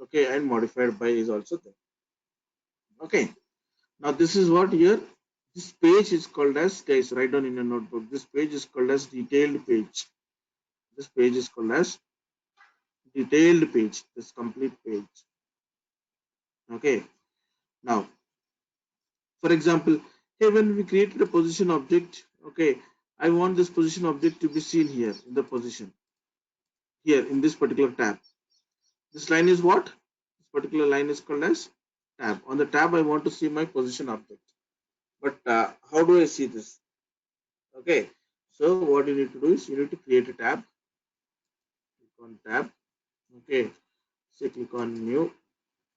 Okay, and modified by is also there. Okay, now this is what here. This page is called as, guys, write down in a notebook. This page is called as detailed page. This page is called as detailed page. This complete page. Okay. Now, for example, hey, when we created a position object, okay, I want this position object to be seen here in the position, here in this particular tab. This line is what? This particular line is called as tab. On the tab, I want to see my position object. But how do I see this? Okay, so what you need to do is you need to create a tab. Click on tab. Okay, say click on new.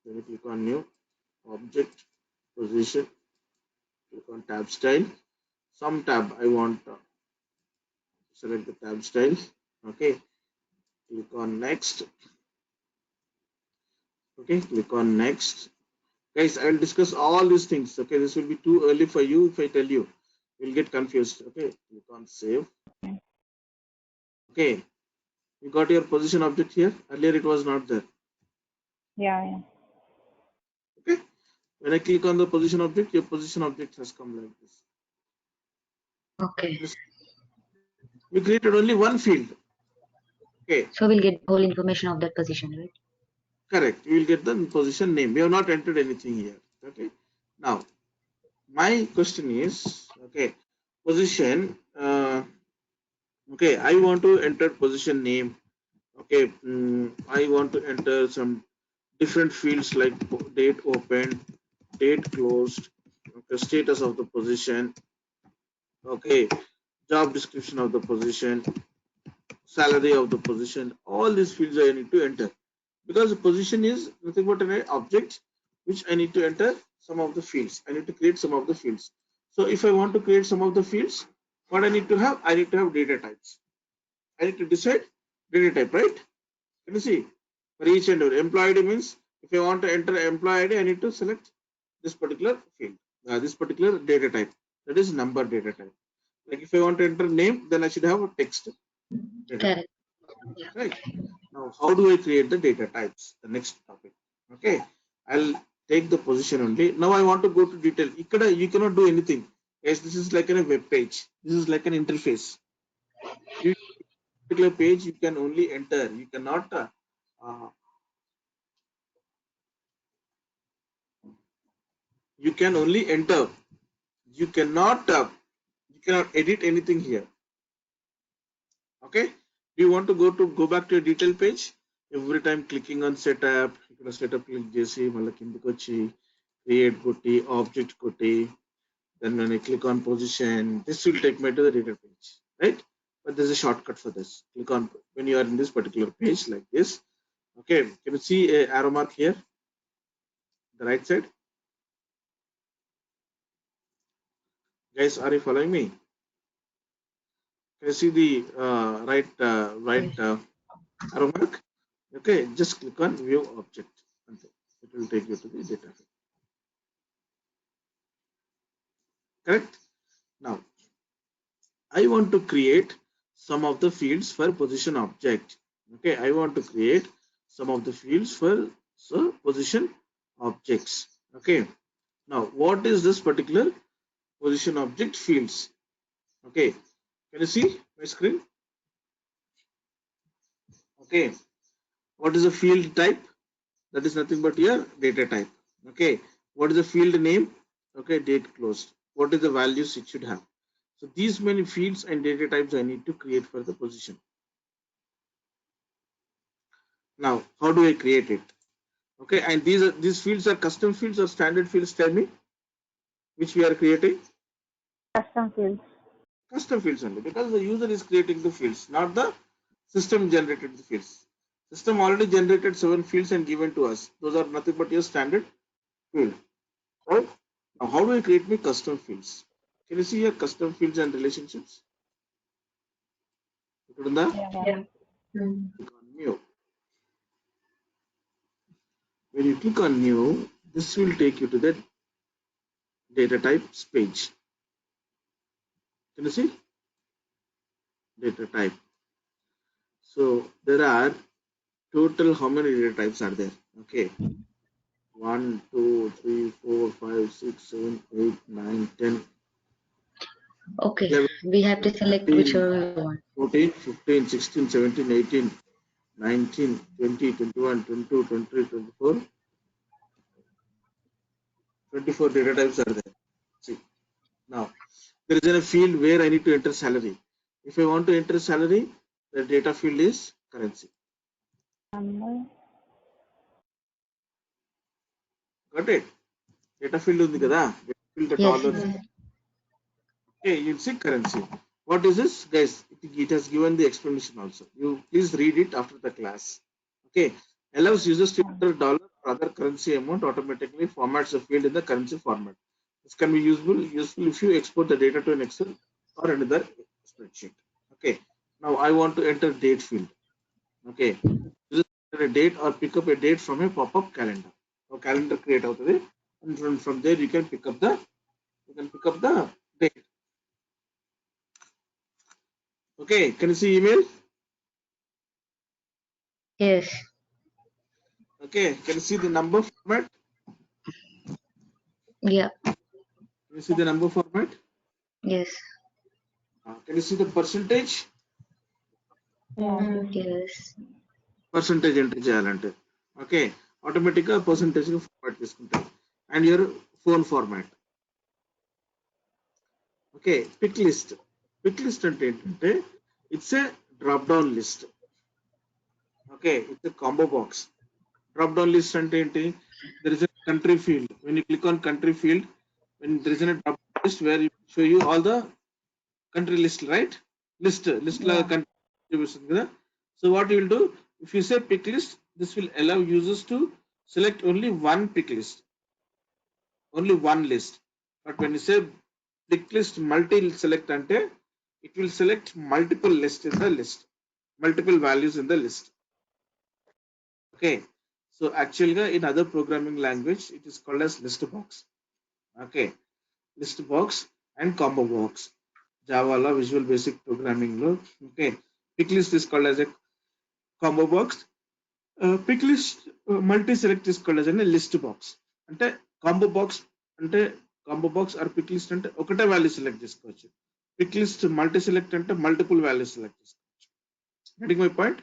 Then you click on new object position. Click on tab style. Some tab I want. Select the tab style. Okay, click on next. Okay, click on next. Guys, I will discuss all these things. Okay, this will be too early for you if I tell you. You'll get confused. Okay, click on save. Okay, you got your position object here. Earlier it was not there. Yeah. Okay, when I click on the position object, your position object has come like this. Okay. We created only one field. Okay. So we'll get the whole information of that position, right? Correct. You will get the position name. We have not entered anything here. Okay. Now, my question is, okay, position. Okay, I want to enter position name. Okay, I want to enter some different fields like date opened, date closed, okay, status of the position, okay, job description of the position, salary of the position. All these fields I need to enter because the position is nothing but an object which I need to enter some of the fields. I need to create some of the fields. So if I want to create some of the fields, what I need to have? I need to have data types. I need to decide data type, right? Can you see? For each and every employee ID means if I want to enter employee ID, I need to select this particular field, this particular data type. That is number data type. Like if I want to enter name, then I should have a text data type. Correct. Yeah. Right. Now, how do I create the data types? The next topic. Okay. I'll take the position only. Now I want to go to detail. You cannot do anything. Yes, this is like a web page. This is like an interface. You particular page you can only enter. You cannot you can only enter. You cannot edit anything here. Okay. Do you want to go back to a detail page? Every time clicking on setup, setup click JC, create Gotti, object Gotti. Then when I click on position, this will take me to the data page, right? But there's a shortcut for this. Click on when you are in this particular page like this. Okay, can you see a arrow mark here? The right side. Guys, are you following me? Can you see the right arrow mark? Okay, just click on view object. It will take you to the data. Correct? Now, I want to create some of the fields for position object. Okay, I want to create some of the fields for position objects. Okay, now what is this particular position object fields? Okay, can you see my screen? Okay, what is the field type? That is nothing but your data type. Okay, what is the field name? Okay, date closed. What is the values it should have? So these many fields and data types I need to create for the position. Now, how do I create it? Okay, and these fields are custom fields or standard fields? Tell me, which we are creating? Custom fields. Custom fields only, because the user is creating the fields, not the system generated the fields. System already generated 7 fields and given to us. Those are nothing but your standard field. Right? Now, how do I create my custom fields? Can you see here custom fields and relationships? Yeah. Click on new. When you click on new, this will take you to the data types page. Can you see? Data type. So there are total how many data types are there? Okay, 1, 2, 3, 4, 5, 6, 7, 8, 9, 10, Okay. 11, We have to select 13, whichever we want. 14, 15, 16, 17, 18, 19, 20, 21, 22, 23, 24, 24 data types are there. See, now there is a field where I need to enter salary. If I want to enter salary, the data field is currency. Number. Got it? Data field ఉంది కదా? Data field the Yes. dollars. Okay, you'll see currency. What is this, guys? It has given the explanation also. You please read it after the class. Okay, allows users to enter dollar or other currency amount automatically, formats the field in the currency format. This can be useful if you export the data to an Excel or another spreadsheet. Okay, now I want to enter date field. Okay, users enter a date or pick up a date from a pop-up calendar. So calendar create అవుతుంది, and from there you can pick up the date. Okay, can you see email? Yes. Okay, can you see the number format? Yeah. Can you see the number format? Yes. Can you see the percentage? Yes. Percentage entry చేయాలంటే. Okay, automatically percentage format తీసుకుంటారు. And your phone format. Okay, pick list. Pick list అంటే ఏంటంటే it's a drop down list. Okay, it's a combo box. Drop down list అంటే ఏంటి? There is a country field. When you click on country field, when there is a drop down list where it show you all the country list, right? List la Yeah. country చూపిస్తుంది కదా. So what you will do, if you say pick list, this will allow users to select only one pick list, only one list. But when you say pick list multi select ante, it will select multiple lists in the list, multiple values in the list. Okay, so actually in other programming language it is called as list box. Okay, list box and combo box. Java lo Visual Basic Programming lo, okay, pick list is called as a combo box. Pick list multi select is called as a list box. అంటే combo box అంటే combo box or pick list అంటే ఒకటే value select చేసుకోవచ్చు. Pick list multi select అంటే multiple value select చేసుకోవచ్చు. Getting my point?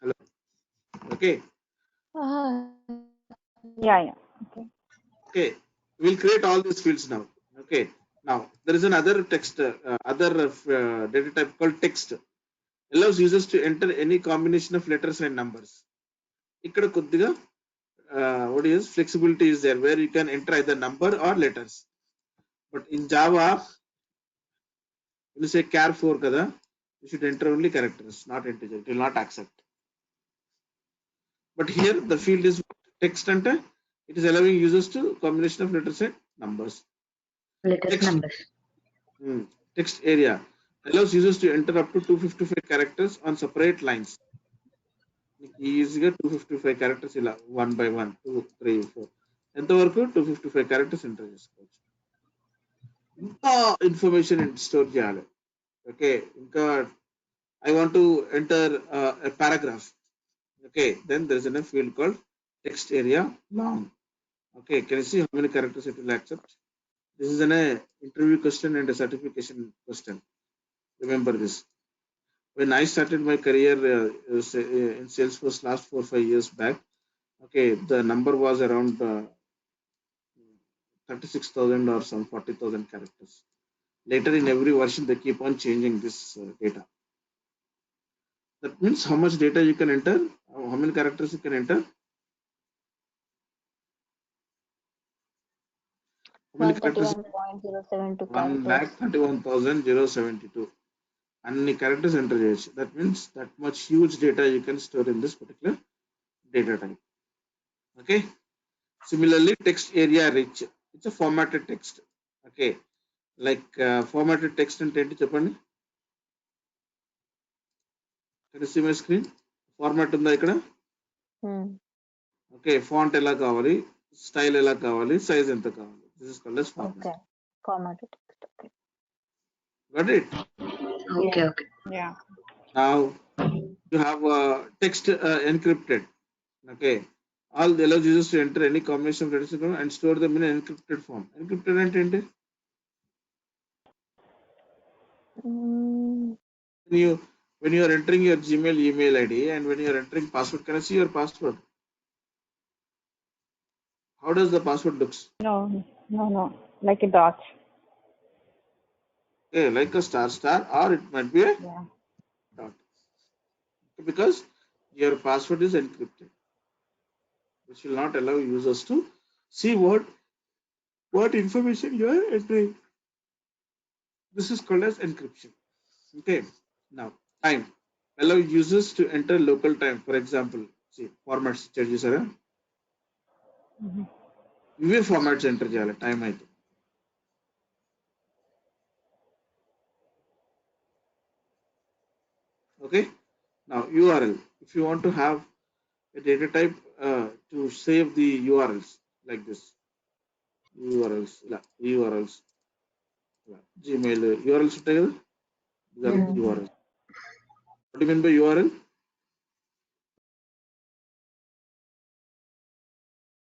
Hello, okay. Yeah. Okay. Okay, we'll create all these fields now. Okay, now there is another text, other data type called text. Allows users to enter any combination of letters and numbers. ఇక్కడ కొద్దిగా what is flexibility is there where you can enter either number or letters. But in Java, when you say char 4 kada, you should enter only characters, not integer. It will not accept. But here the field is text ante, it is allowing users to combination of letters and numbers. Letters, Text, numbers. text area allows users to enter up to 255 characters on separate lines. ఈజీగా 255 characters ఇలా 1 by 1 2 3 4 ఎంతవరకు 255 characters enter చేసుకోవచ్చు. ఇంకా information store చేయాలి. Okay, ఇంకా I want to enter a paragraph. Okay, then there is a field called text area long. Okay, can you see how many characters it will accept? This is an interview question and a certification question. Remember this. When I started my career in Salesforce last 4-5 years back, okay, the number was around 36,000 or some 40,000 characters. Later in every version they keep on changing this data. That means how much data you can enter, how many characters you can enter. How many characters? 131.072 characters. 1,31,072. Any characters enter చేయొచ్చు. That means that much huge data you can store in this particular data type. Okay. Similarly, text area rich. It's a formatted text. Okay. Like formatted text అంటే ఏంటి చెప్పండి? Can you see my screen? Format ఉందా ఇక్కడ? Okay, font ఎలా కావాలి, style ఎలా కావాలి, size ఎంత కావాలి. This is called as format. Okay. Formatted text. Okay. Got it? Okay. Yeah. Now you have text encrypted. Okay. All the allows users to enter any combination of letters and store them in an encrypted form. Encrypted అంటే ఏంటి? Mm, When you are entering your Gmail email ID and when you are entering password, can I see your password? How does the password looks? no. Like a dot. Okay, like a star or it might be a Yeah. dot. Because your password is encrypted, which will not allow users to see what information you are entering. This is called as encryption. Okay. Now, time. Allow users to enter local time. For example, see formats changes are Mhm. ఇవే formats enter చేయాలి time అయితే. Okay. Now URL. If you want to have a data type to save the URLs like this, URLs, URLs, Gmail URLs ఉంటాయి కదా. These are Mm. URLs. What do you mean by URL?